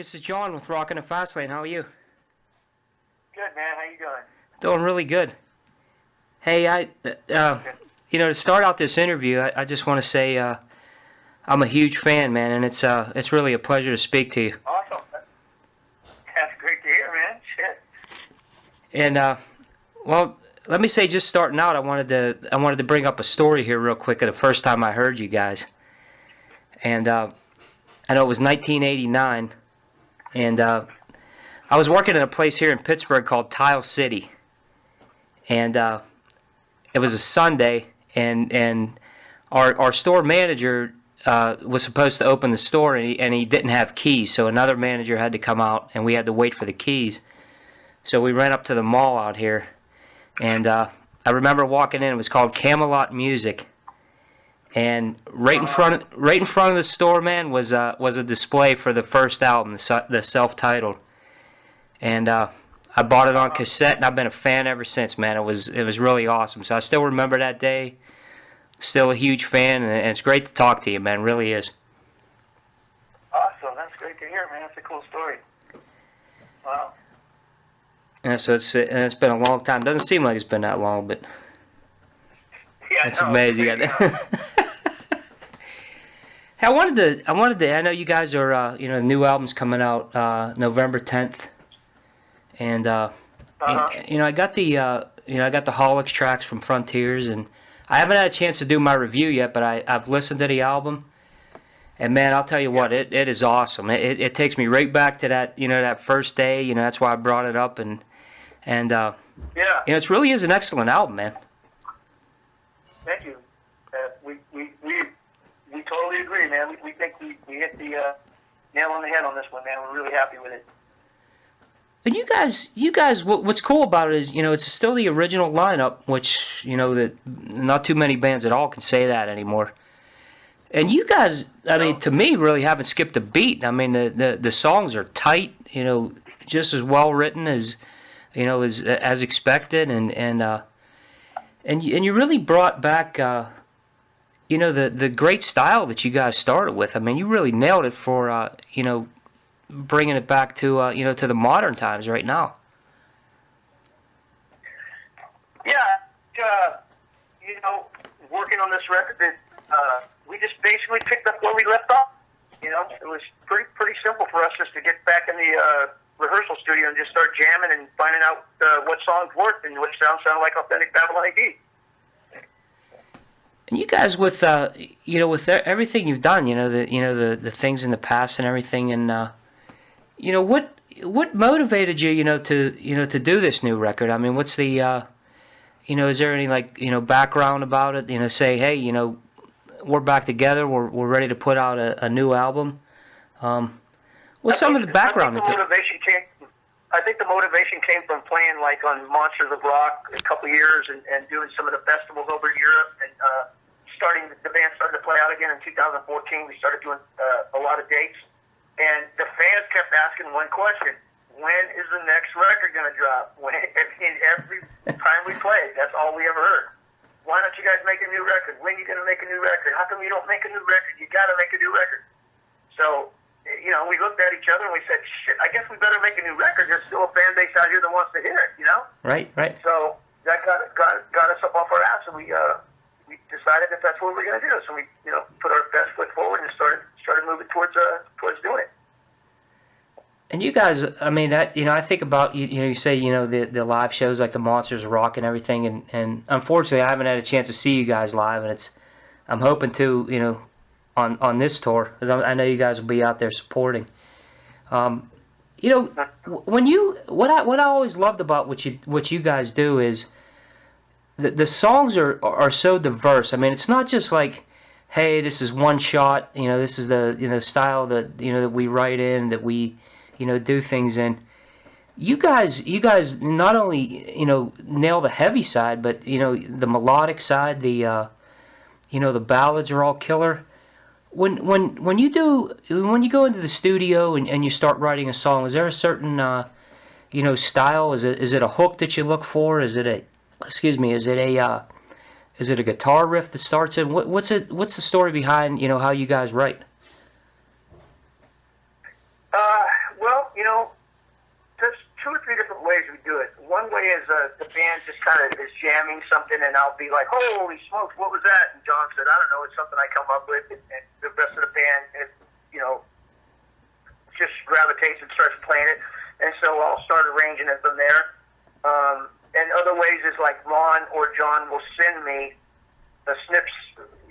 This is John with Rockin' the FastLane. How are you? Good, man. How you doing? Doing really good. Hey, to start out this interview, I just want to say I'm a huge fan, man, and it's really a pleasure to speak to you. Awesome. That's great to hear, man. Shit. And well, let me say, just starting out, I wanted to bring up a story here real quick of the first time I heard you guys, and I know it was 1989, and I was working in a place here in Pittsburgh called Tile City, and it was a Sunday, and our store manager was supposed to open the store, and he didn't have keys, so another manager had to come out, and we had to wait for the keys. So we ran up to the mall out here, and I remember walking in. It was called Camelot Music, and right in front of the store, man, was a display for the first album, the self-titled, and I bought it on cassette, and I've been a fan ever since, man. It was really awesome. So I still remember that day. Still a huge fan, and it's great to talk to you, man. It really is. Awesome. That's great to hear, man. That's a cool story. Wow. Yeah, so it's been a long time. Doesn't seem like it's been that long, but yeah, it's amazing. Hey, I wanted to. I know you guys are. The new album's coming out November 10th, and I got the Holics tracks from Frontiers, and I haven't had a chance to do my review yet, but I've listened to the album, and man, I'll tell you what, it is awesome. It takes me right back to that first day. That's why I brought it up, and it really is an excellent album, man. Thank you. We totally agree, man. We think we hit the nail on the head on this one, man. We're really happy with it. And you guys, what's cool about it is, it's still the original lineup, which, that not too many bands at all can say that anymore. And you guys, I mean, to me, really haven't skipped a beat. I mean, the songs are tight, just as well written as, as expected, and you really brought back, the great style that you guys started with. I mean, you really nailed it for, bringing it back to to the modern times right now. Yeah, working on this record, we just basically picked up where we left off. It was pretty simple for us just to get back in the rehearsal studio and just start jamming and finding out what songs worked and which sounds sounded like authentic Babylon A.D. And you guys, with with everything you've done, the things in the past and everything, and what motivated you, to do this new record? I mean, what's the, is there any background about it? Say, hey, we're back together. We're ready to put out a new album. What's some of the background? I think the motivation came from playing on Monsters of Rock a couple years and doing some of the festivals over in Europe, and the band started to play out again in 2014. We started doing a lot of dates. And the fans kept asking one question: when is the next record going to drop? Every time we played, that's all we ever heard. Why don't you guys make a new record? When are you going to make a new record? How come you don't make a new record? You got to make a new record. So, we looked at each other and we said, shit, I guess we better make a new record. There's still a fan base out here that wants to hear it, Right. So that got us up off our ass, and we decided that that's what we're going to do. So we, put our best foot forward and started moving towards doing it. And you guys, I mean, that I think about you say the live shows like the Monsters of Rock and everything, and unfortunately I haven't had a chance to see you guys live, and I'm hoping to on this tour, because I know you guys will be out there supporting. When what I always loved about what you guys do is the songs are so diverse. I mean, it's not just like, hey, this is one shot. This is the style that that we write in, that we do things in. You guys not only nail the heavy side, but the melodic side, the the ballads are all killer. When you go into the studio and you start writing a song, is there a certain style? Is it a hook that you look for? Is it a guitar riff that starts it? What's the story behind how you guys write? there's 2 or 3 different ways we do it. One way is the band just kind of is jamming something, and I'll be like, "Holy smokes, what was that?" And John said, "I don't know. It's something I come up with." And the rest of the band, just gravitates and starts playing it. And so I'll start arranging it from there. And other ways is like Ron or John will send me the snips,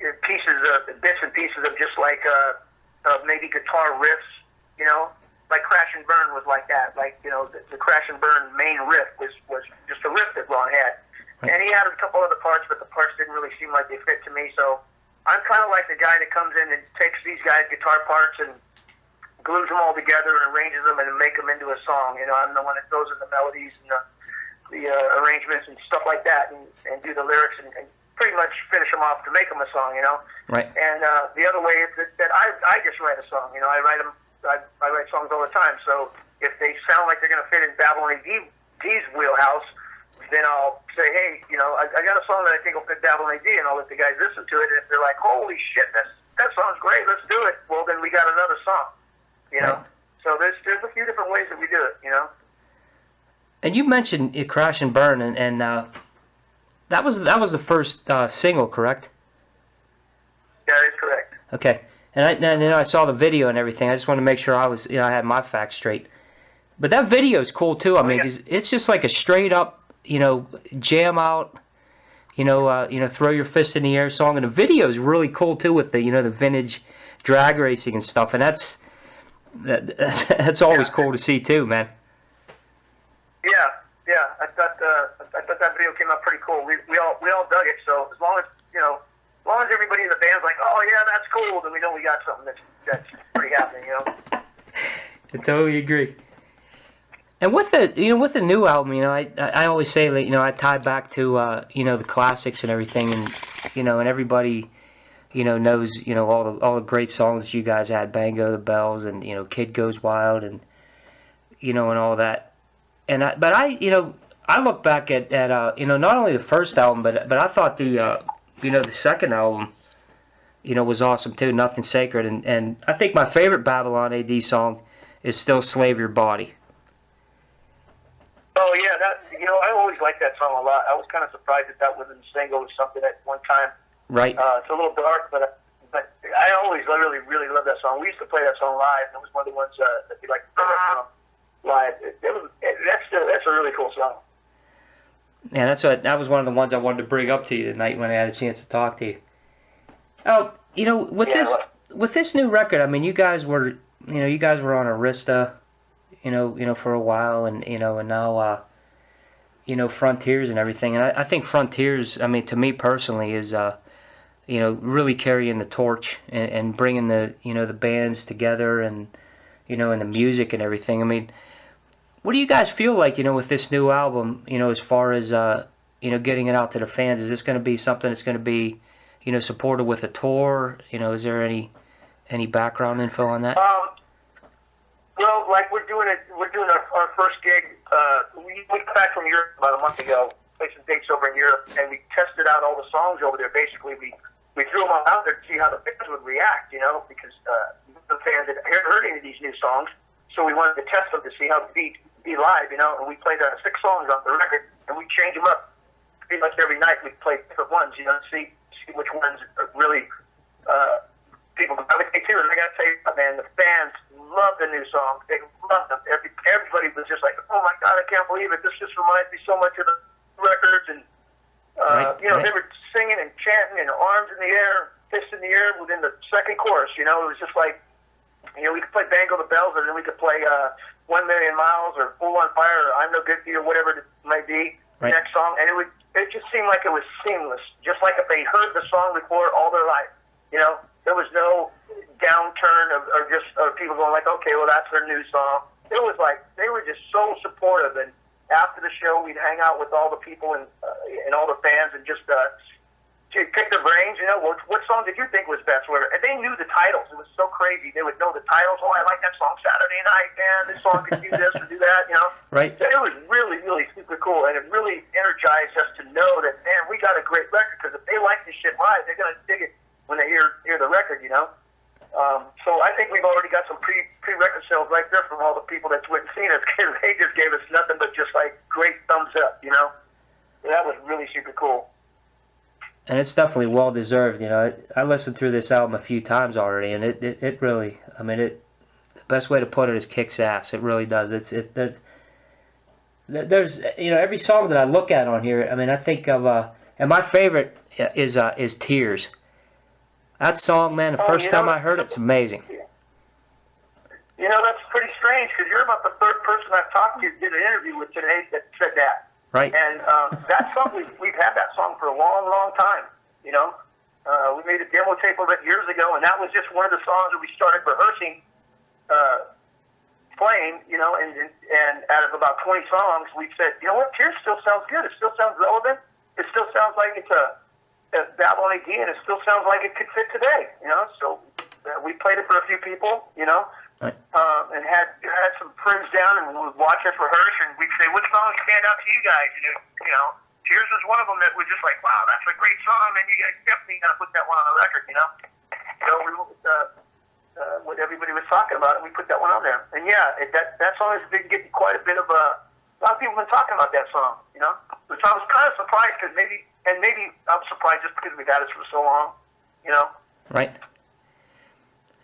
bits and pieces of just like maybe guitar riffs, like Crash and Burn was like that. Like, the Crash and Burn main riff was just a riff that Ron had. And he had a couple other parts, but the parts didn't really seem like they fit to me. So I'm kind of like the guy that comes in and takes these guys' guitar parts and glues them all together and arranges them and make them into a song. I'm the one that throws in the melodies and the arrangements and stuff like that, and do the lyrics and pretty much finish them off to make them a song. Right. And the other way is that I just write a song. I write them. I write songs all the time. So if they sound like they're going to fit in Babylon A.D's wheelhouse, then I'll say, hey, I got a song that I think will fit Babylon A.D, and I'll let the guys listen to it. And if they're like, holy shit, that song's great, let's do it. Well, then we got another song. Right. So there's a few different ways that we do it, And you mentioned Crash and Burn, and that was the first single, correct? Yeah, that is correct. Okay. And I saw the video and everything. I just wanted to make sure I had my facts straight. But that video is cool too. I mean, it's just like a straight up, jam out, throw your fist in the air song, and the video is really cool too with the the vintage drag racing and stuff, and that's always cool to see too, man. Yeah. I thought that video came out pretty cool. We all dug it. So as long as everybody in the band's like, oh yeah, that's cool, then we know we got something that's pretty happening. I totally agree. And with the new album, I always say that I tie back to the classics and everything, and and everybody knows all the great songs that you guys had, Bango the Bells, and Kid Goes Wild, and and all that. And I look back at not only the first album, but I thought the second album was awesome too, Nothing Sacred, and I think my favorite Babylon A.D. song is still Slave Your Body. Oh yeah, I always liked that song a lot. I was kind of surprised that wasn't a single or something at one time. Right. It's a little dark, but I always really, really loved that song. We used to play that song live, and it was one of the ones that we liked to play live. That's a really cool song. Yeah, that was one of the ones I wanted to bring up to you tonight when I had a chance to talk to you. Oh, with this new record, I mean, you guys were on Arista, for a while, and and now Frontiers and everything. And I think Frontiers, I mean, to me personally, is really carrying the torch and bringing the the bands together, and and the music and everything. I mean, what do you guys feel like with this new album? As far as getting it out to the fans, is this going to be something that's going to be supported with a tour? Is there any background info on that? Well, like we're doing our first gig. We got back from Europe about a month ago. Played some dates over in Europe, and we tested out all the songs over there. Basically, we threw them all out there to see how the fans would react. Because the fans had heard any of these new songs, so we wanted to test them to see how they'd be live. And we played 6 songs on the record, and we change them up pretty much every night. We play different ones. To see which ones are really people gravitate to. And I got to tell you, man, the fans love the new songs. They love them. Everybody was just like, oh my God, I can't believe it. This just reminds me so much of the records. And, they were singing and chanting and arms in the air, fists in the air within the second chorus. It was just like, we could play Bango the Bells, and then we could play 1 Million Miles or Fool on Fire or I'm No Good for You, whatever it might be, the next song. And it just seemed like it was seamless, just like if they heard the song before all their life. There was no downturn of people going like, okay, well, that's their new song. It was like they were just so supportive. And after the show, we'd hang out with all the people and all the fans and just pick their brains. What song did you think was best? And they knew the titles. It was so crazy. They would know the titles. Oh, I like that song Saturday Night, man. This song could do this or do that. Right. So it was really, really super cool, and it really energized us to know that, man, we got a great record. Because if they like this shit live, they're gonna dig it when they hear the record, So I think we've already got some free record sales right there from all the people that's went and seen us. They just gave us nothing but just like great thumbs up, you know. That was really super cool. And it's definitely well deserved. You know, I listened through this album a few times already, and it really, I mean, the best way to put it is kicks ass. It really does. There's you know, every song that I look at on here, I mean, I think of and my favorite is Tears. That song, man, the first time I heard it, it's amazing. You know, that's pretty strange because you're about the third person I've talked to did an interview with today that said that. Right. And that song, we've had that song for a long, long time, you know. We made a demo tape of it years ago, and that was just one of the songs that we started rehearsing playing, you know, and out of about 20 songs, we said, you know what, Tears still sounds good. It still sounds relevant. It still sounds like it's a Babylon A.D, and it still sounds like it could fit today, you know. So we played it for a few people, you know. Right. And had some friends down and would watch us rehearse, and we'd say, "Which songs stand out to you guys?" And you know, Tears was one of them that was just like, "Wow, that's a great song, and you guys definitely got to put that one on the record," you know. So we went with what everybody was talking about, and we put that one on there. And yeah, that song has been getting quite a bit of a lot of people have been talking about that song, you know. Which I was kind of surprised because maybe I'm surprised just because we've had it for so long, you know. Right.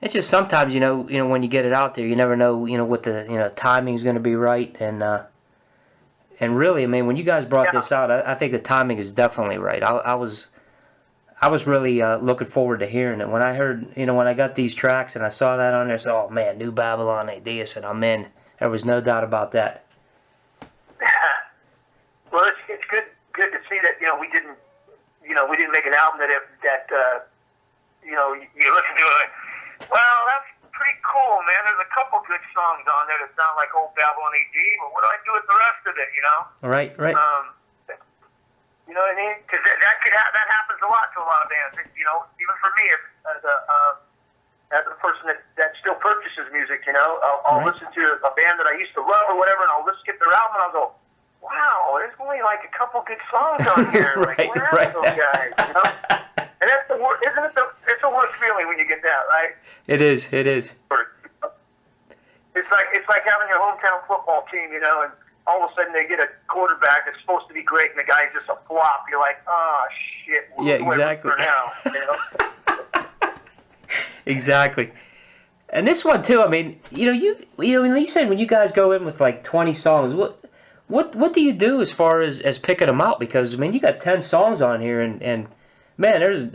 It's just sometimes, you know, when you get it out there, you never know, you know, what the, you know, timing's going to be right, and really, I mean, when you guys brought this out, I think the timing is definitely right. I was really looking forward to hearing it. When I heard, you know, when I got these tracks and I saw that on there, I said, oh man, new Babylon A.D. I said, I'm in. There was no doubt about that. Well, it's good to see that, you know, we didn't make an album that you know, you listen to it. Well, that's pretty cool, man. There's a couple good songs on there that sound like old Babylon A.D., but what do I do with the rest of it, you know? Right. You know what I mean? Because that happens a lot to a lot of bands. You know, even for me, as a person that still purchases music, you know, I'll listen to a band that I used to love or whatever, and I'll just skip their album, and I'll go, wow, there's only like a couple good songs on here. Like, where are those guys, you know? And that's the worst, isn't it? It's the worst feeling when you get that, right? It is. It's like having your hometown football team, you know, and all of a sudden they get a quarterback that's supposed to be great, and the guy's just a flop. You're like, oh shit. Yeah, exactly. For now, you know? Exactly. And this one too. I mean, you know, you said when you guys go in with like 20 songs, what do you do as far as picking them out? Because I mean, you got 10 songs on here, and man, there's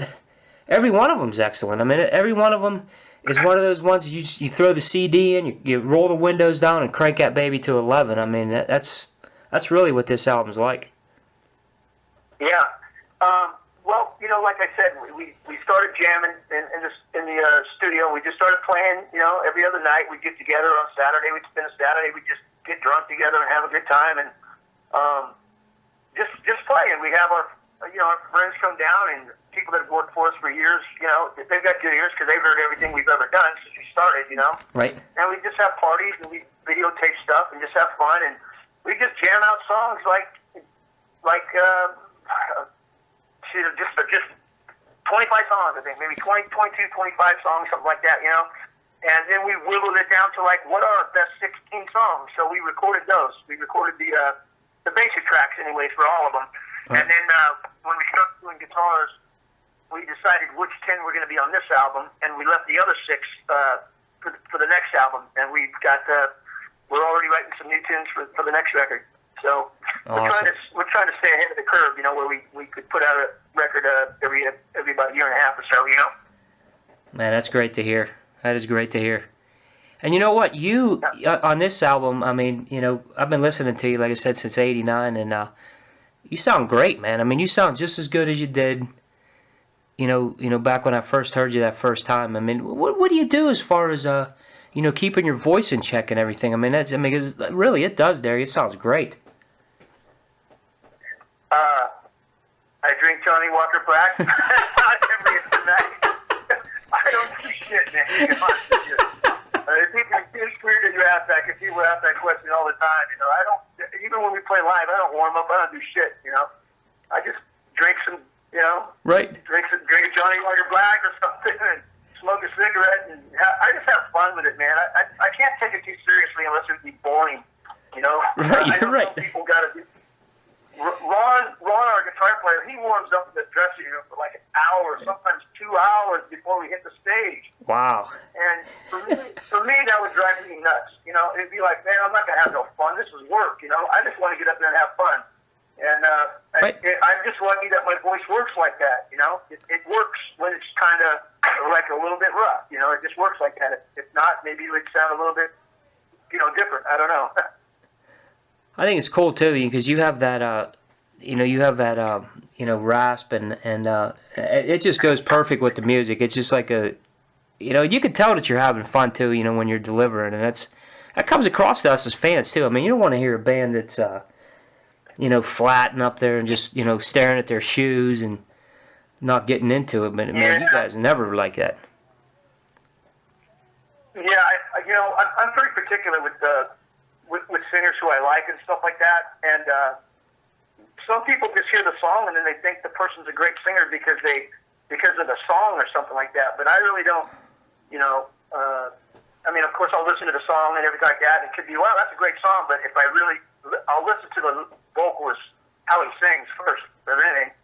every one of them's excellent. I mean, every one of them is one of those ones you throw the CD in, you roll the windows down, and crank that baby to 11. I mean, that's really what this album's like. Yeah. Well, you know, like I said, we started jamming in the studio. We just started playing. You know, every other night we'd get together on Saturday. We'd spend a Saturday. We'd just get drunk together and have a good time, and just play. And we have our friends come down, and people that have worked for us for years, you know, they've got good ears because they've heard everything we've ever done since we started, you know. Right. And we just have parties, and we videotape stuff and just have fun, and we just jam out songs like just 25 songs, I think, maybe 20, 22, 25 songs, something like that, you know. And then we whittled it down to like, what are our best 16 songs? So we recorded those. We recorded the basic tracks, anyways, for all of them. Right. And then when we started doing guitars, we decided which 10 were going to be on this album, and we left the other 6 for the next album. And we've got we're already writing some new tunes for the next record. So awesome. we're trying to stay ahead of the curve, you know, where we could put out a record every about a year and a half or so, you know. Man, that's great to hear. That is great to hear. And you know what? You on this album, I mean, you know, I've been listening to you, like I said, since '89, and you sound great, man. I mean, you sound just as good as you did, you know, back when I first heard you that first time. I mean, what do you do as far as you know, keeping your voice in check and everything? I mean, because really, it does there. It sounds great. I drink Johnny Walker Black. Every night. I don't do shit, man. It's weird that you ask that, because people ask that question all the time. You know, I don't. Even when we play live, I don't warm up. I don't do shit. You know, I just drink some. You know, right. Drink a Johnny Walker Black or something, and smoke a cigarette, and I just have fun with it, man. I can't take it too seriously unless it would be boring, you know? Right, you're right. People got to do. Ron, our guitar player, he warms up in the dressing room for like an hour, sometimes 2 hours before we hit the stage. Wow. And for me, that would drive me nuts. You know, it'd be like, man, I'm not gonna have no fun. This is work. You know, I just want to get up there and have fun. And right. I'm just lucky that my voice works like that. You know, it works when it's kind of like a little bit rough. You know, it just works like that. If not, maybe it would sound a little bit, you know, different. I don't know. I think it's cool too because you have that, rasp and it just goes perfect with the music. It's just like you can tell that you're having fun too, you know, when you're delivering, and that comes across to us as fans too. I mean, you don't want to hear a band that's, flat and up there and just, staring at their shoes and not getting into it. But man, you guys are never like that. Yeah, I'm very particular with singers who I like and stuff like that, and some people just hear the song and then they think the person's a great singer because of the song or something like that. But I really don't, of course I'll listen to the song and everything like that. And it could be, wow, that's a great song, but I'll listen to the vocalist, how he sings first than anything.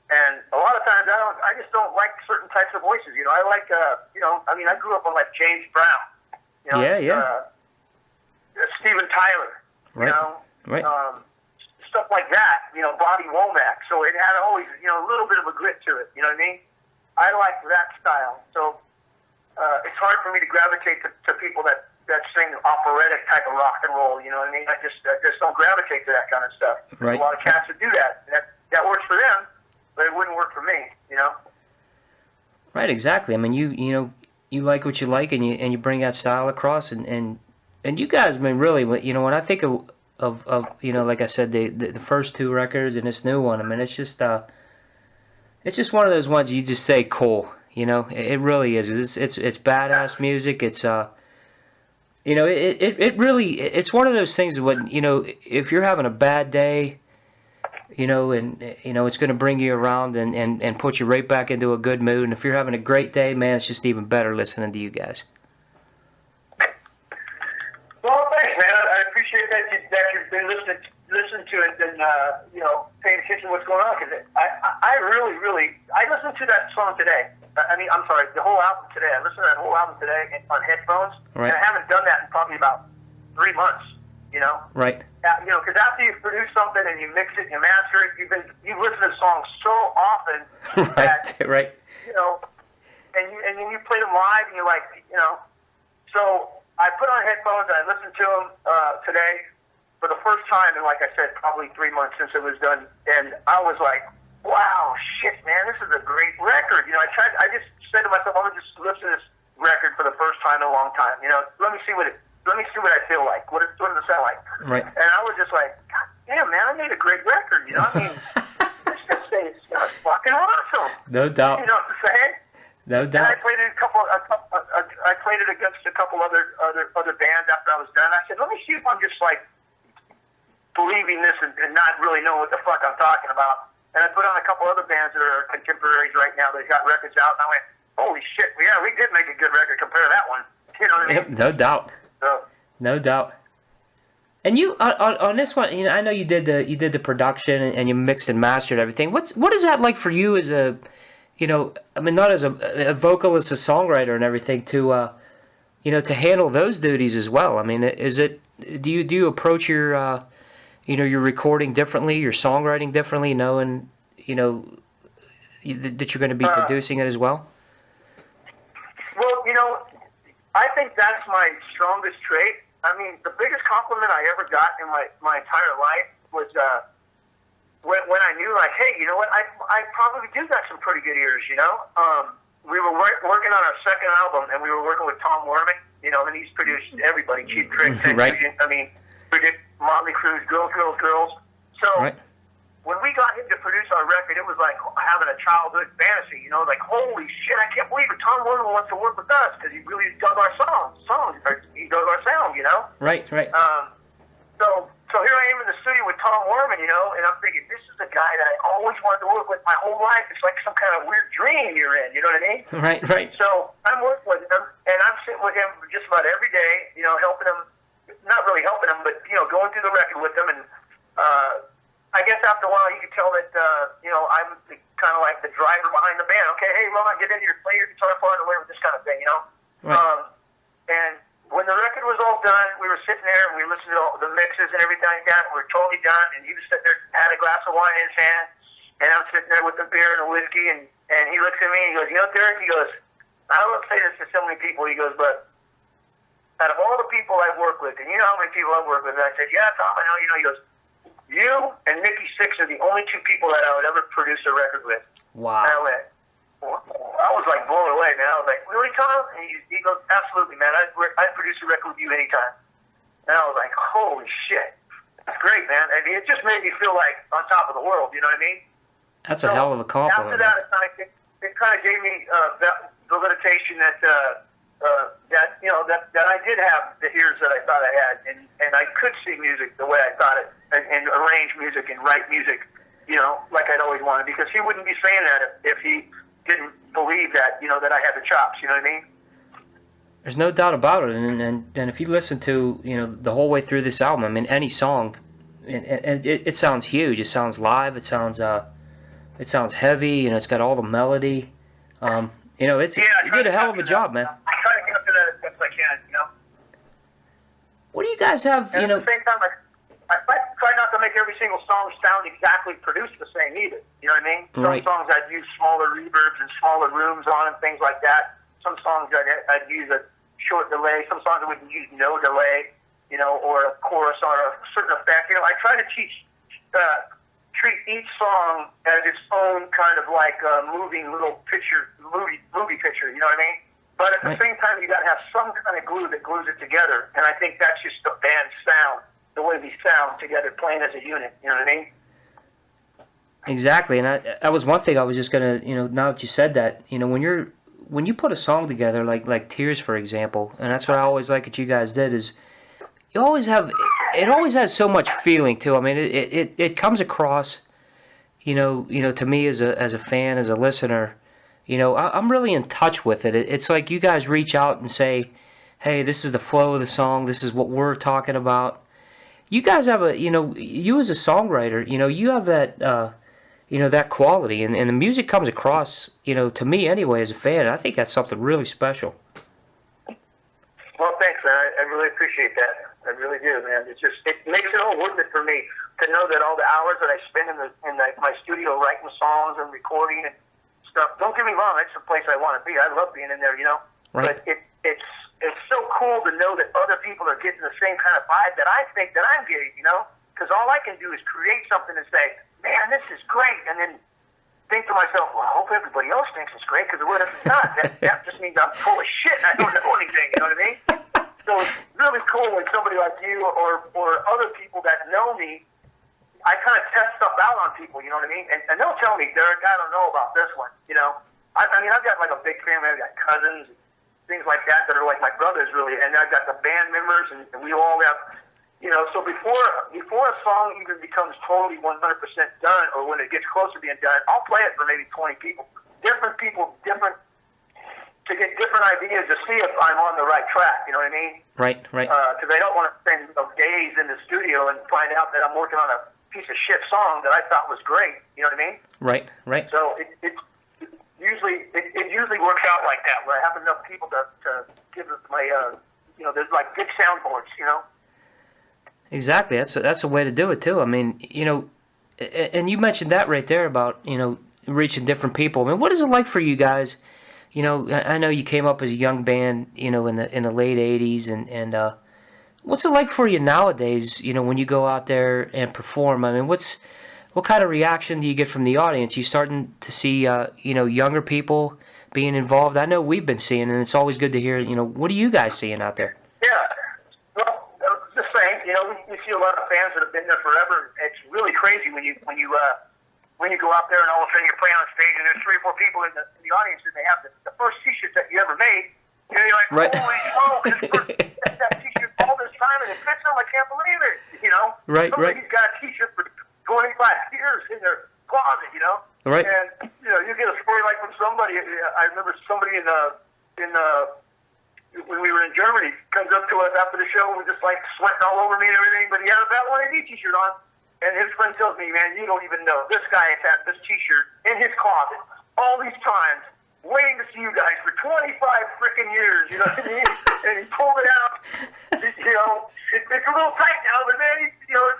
And a lot of times I just don't like certain types of voices. You know, I like, I grew up on like James Brown. You know, Steven Tyler. Right. You know. Right. Stuff like that, Bobby Womack. So it had always, a little bit of a grit to it. You know what I mean? I like that style. So it's hard for me to gravitate to people that sing operatic type of rock and roll. You know what I mean? I just don't gravitate to that kind of stuff. Right. There's a lot of cats that do that. That works for them, but it wouldn't work for me. You know? Right. Exactly. I mean, you like what you like, and you bring that style across, and you guys, I mean, really, when I think of like I said, the first two records and this new one, I mean, it's just one of those ones you just say cool, it really is. It's badass music. It's it really, it's one of those things when, if you're having a bad day, and it's going to bring you around and put you right back into a good mood. And if you're having a great day, man, it's just even better listening to you guys. Well, thanks, man. I appreciate that you've been listening to it and paying attention to what's going on. Because I really, I listened to that song today. I'm sorry, the whole album today. I listened to that whole album today on headphones, right. And I haven't done that in probably about 3 months. Right. Because after you produce something and you mix it and you master it, you've listened to songs so often right, that right. And you play them live and you're like, so. I put on headphones and I listened to them today for the first time in, like I said, probably 3 months since it was done. And I was like, wow, shit, man, this is a great record. I just said to myself, I'm going to just listen to this record for the first time in a long time. Let me see what I feel like. What does it sound like? Right. And I was just like, God damn, man, I made a great record. It's fucking awesome. No doubt. You know what I'm saying? No doubt. And I played it I played it against a couple other bands after I was done. I said, let me see if I'm just like believing this and not really know what the fuck I'm talking about. And I put on a couple other bands that are contemporaries right now that got records out, and I went, holy shit, yeah, we did make a good record compared to that one. You know what I mean? Yep, no doubt. So. No doubt. And you on this one, I know you did the production and you mixed and mastered everything. What is that like for you as a not as a vocalist, a songwriter, and everything to handle those duties as well? I mean, do you approach your your recording differently, your songwriting differently, knowing that you're going to be producing it as well? Well, I think that's my strongest trait. I mean, the biggest compliment I ever got in my entire life was when I knew, like, hey, you know what, I probably do got some pretty good ears, We were working on our second album, and we were working with Tom Werman, and he's produced everybody, Cheap Trick, right. Produced Motley Crue's Girls, Girls, Girls. So right. When we got him to produce our record, it was like having a childhood fantasy, like, holy shit, I can't believe it. Tom Werman wants to work with us because he really dug our songs, he dug our sound, Right, right. So So here I am in the studio with Tom Werman, you know, and I'm thinking, this is the guy that I always wanted to work with my whole life. It's like some kind of weird dream you're in, you know what I mean? Right, right. So I'm working with him, and I'm sitting with him just about every day, you know, helping him, not really helping him, but, you know, going through the record with him. And I guess after a while you could tell that, you know, I'm kind of like the driver behind the band. Okay, hey, Ron, get in here, play your guitar part, or whatever, this kind of thing, you know? Right. And when the record was all done, we were sitting there and we listened to all the mixes and everything like that. We were totally done, and he was sitting there, had a glass of wine in his hand, and I'm sitting there with the beer and the whiskey, and he looks at me and he goes, you know, Derek, he goes, I don't say this to so many people, he goes, but out of all the people I've worked with, and you know how many people I've worked with, and I said, yeah, Tom, I know, you know, he goes, you and Mickey Six are the only two people that I would ever produce a record with. Wow. And I went, I was like blown away, man. I was like, really, Tom? And he goes, absolutely, man. I'd produce a record with you anytime. And I was like, holy shit. That's great, man. I mean, it just made me feel like on top of the world, you know what I mean? That's a hell of a compliment. After that, it kind of gave me the validation that, you know, that I did have the ears that I thought I had, and I could see music the way I thought it, and arrange music and write music, you know, like I'd always wanted, because he wouldn't be saying that if he didn't believe that, you know, that I had the chops, you know what I mean? There's no doubt about it, and if you listen to, you know, the whole way through this album, I mean, any song, it sounds huge. It sounds live. It sounds heavy. You know, it's got all the melody. You know, you did a hell of a job, man. I try to get up to that as best I can, you know. What do you guys have? And you know, at the same time, I try not to make every single song sound exactly produced the same either. You know what I mean? Right. Some songs I'd use smaller reverbs and smaller rooms on and things like that. Some songs I'd use a short delay. Some songs I wouldn't use no delay, you know, or a chorus or a certain effect. You know, I try to treat each song as its own kind of like moving little movie picture. You know what I mean? But at the same time, you got to have some kind of glue that glues it together. And I think that's just the band's sound, the way we sound together, playing as a unit. You know what I mean? Exactly, and that was one thing I was just gonna, you know, now that you said that, you know, when you put a song together, like Tears, for example, and that's what I always like that you guys did, is you always have, it always has so much feeling too. I mean, it comes across, you know, to me as a fan, as a listener, you know, I'm really in touch with it. It's like you guys reach out and say, hey, this is the flow of the song, this is what we're talking about. You guys have you know, you as a songwriter, you know, you have that, you know, that quality, and the music comes across, you know, to me anyway as a fan. I think that's something really special. Well, thanks, man. I really appreciate that. I really do, man. It makes it all worth it for me to know that all the hours that I spend in my studio writing songs and recording and stuff. Don't get me wrong, that's the place I want to be. I love being in there, you know. Right. But it's so cool to know that other people are getting the same kind of vibe that I think that I'm getting, you know. Because all I can do is create something and say, man, this is great, and then think to myself, well, I hope everybody else thinks it's great, because what if it's not? That just means I'm full of shit and I don't know anything, you know what I mean? So it's really cool when somebody like you or other people that know me, I kind of test stuff out on people, you know what I mean? And they'll tell me, Derek, I don't know about this one, you know? I mean, I've got like a big family. I've got cousins, things like that are like my brothers, really, and I've got the band members, and we all have... You know, so before a song even becomes totally 100% done, or when it gets close to being done, I'll play it for maybe 20 people, to get different ideas to see if I'm on the right track. You know what I mean? Right. Because I don't want to spend days in the studio and find out that I'm working on a piece of shit song that I thought was great. You know what I mean? Right. So it usually works out like that, where I have enough people to give my you know, there's like good soundboards. You know. Exactly. That's a way to do it too. I mean, you know, and you mentioned that right there about, you know, reaching different people. I mean, what is it like for you guys? You know, I know you came up as a young band, you know, in the late '80s, and what's it like for you nowadays? You know, when you go out there and perform. I mean, what kind of reaction do you get from the audience? You starting to see, you know, younger people being involved? I know we've been seeing, and it's always good to hear. You know, what are you guys seeing out there? Yeah. The same, you know, we see a lot of fans that have been there forever. It's really crazy when you go out there and all of a sudden you're playing on stage and there's 3 or 4 people in the audience and they have the first T-shirt that you ever made. You know, you're like, right. holy smokes! that T-shirt all this time and it fits them. I can't believe it. You know, Right. Somebody's got a T-shirt for 25 years in their closet. You know, Right. And you know, you get a story like from somebody. I remember somebody when we were in Germany comes up to us after the show and was just like sweating all over me and everything. But he had a Babylon A.D. T-shirt on, and his friend tells me, "Man, you don't even know. This guy has had this T-shirt in his closet all these times, waiting to see you guys for 25 freaking years." You know what I mean? And he pulled it out. You know, it's a little tight now, but man,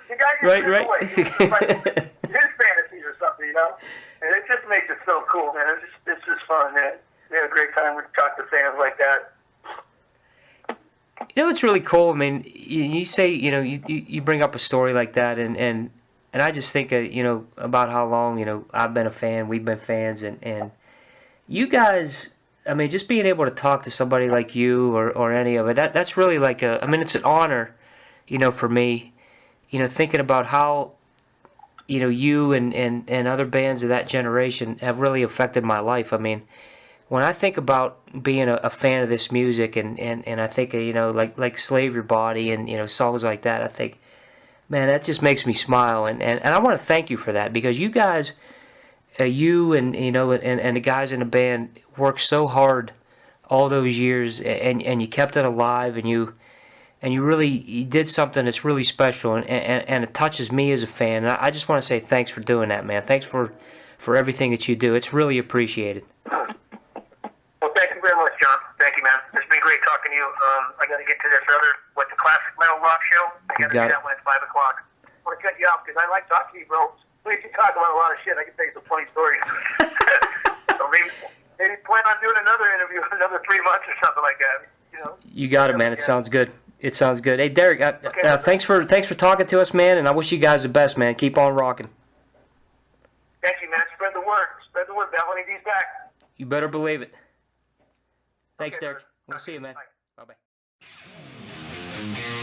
the guy just Right. away. It's like his fantasies or something, you know. And it just makes it so cool, man. It's just fun, man. We had a great time. We talked to fans like that. You know, it's really cool. I mean, you say, you bring up a story like that, and I just think, about how long, I've been a fan, we've been fans, and you guys, I mean, just being able to talk to somebody like you or any of it, that's really like it's an honor, for me, thinking about how, you and other bands of that generation have really affected my life. I mean, when I think about being a fan of this music and I think of, like Slave Your Body and, songs like that, I think, man, that just makes me smile. And I want to thank you for that, because you guys, you and the guys in the band worked so hard all those years, and you kept it alive, and you really did something that's really special, and it touches me as a fan. And I just want to say thanks for doing that, man. Thanks for everything that you do. It's really appreciated. Well, thank you very much, John. Thank you, man. It's been great talking to you. I got to get to this the classic metal rock show. I got to do that when it's 5 o'clock. I want to cut you off because I like talking to you, bro. We can talk about a lot of shit. I can tell you some funny stories. So maybe plan on doing another interview in another 3 months or something like that. You got it, man. It sounds good. It sounds good. Hey, Derek, thanks for talking to us, man, and I wish you guys the best, man. Keep on rocking. Thank you, man. Spread the word. Spread the word. Babylon A.D's back. You better believe it. Thanks, Okay, Derek. sir. We'll see you, man. Bye. Bye-bye.